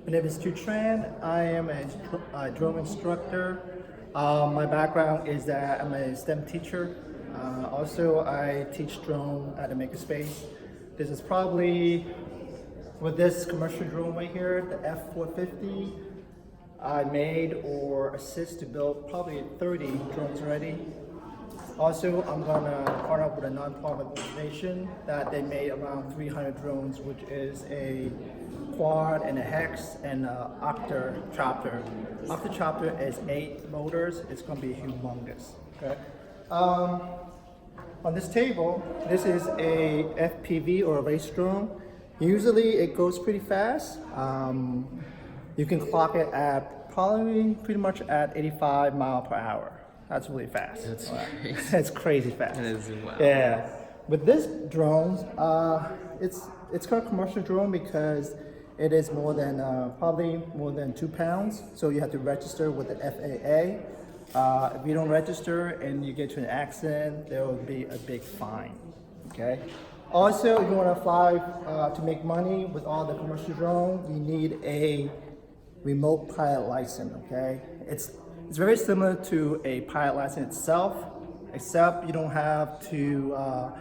My name is Chieu Tran. I am a drone instructor. My background is that I'm a STEM teacher. Also, I teach drone at a makerspace. This is probably, with this commercial drone right here, the F450, I made or assist to build probably 30 drones already. Also, I'm gonna partner up with a non-profit organization that they made around 300 drones, which is a quad and a hex and a octachopter. Octachopter is 8 motors. It's gonna be humongous. Okay. On this table, this is a FPV or a race drone. Usually, it goes pretty fast. You can clock it at probably pretty much at 85 miles per hour. That's really fast. That's crazy. That's crazy fast. That is, wow. Yeah. With this drone, it's called a commercial drone because it is more than probably more than 2 pounds. So you have to register with the FAA. If you don't register and you get to an accident, there will be a big fine. Okay. Also, if you want to fly to make money with all the commercial drones, you need a remote pilot license. Okay. It's very similar to a pilot license itself, except you don't have to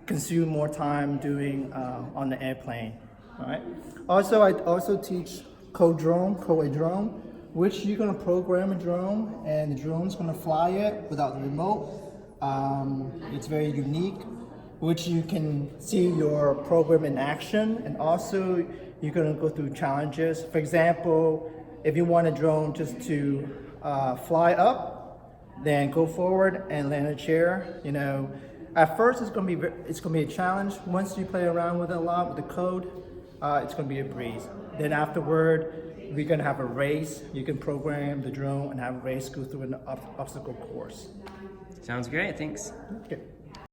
consume more time doing on the airplane. All right. Also, I also teach code a drone, which you're gonna program a drone, and the drone's gonna fly it without the remote. It's very unique, which you can see your program in action, and also you're gonna go through challenges. For example, if you want a drone just to fly up, then go forward and land a chair. You know, at first it's gonna be a challenge. Once you play around with it a lot with the code, it's gonna be a breeze. Then afterward, we're gonna have a race. You can program the drone and have a race go through an obstacle course. Sounds great. Thanks. Okay.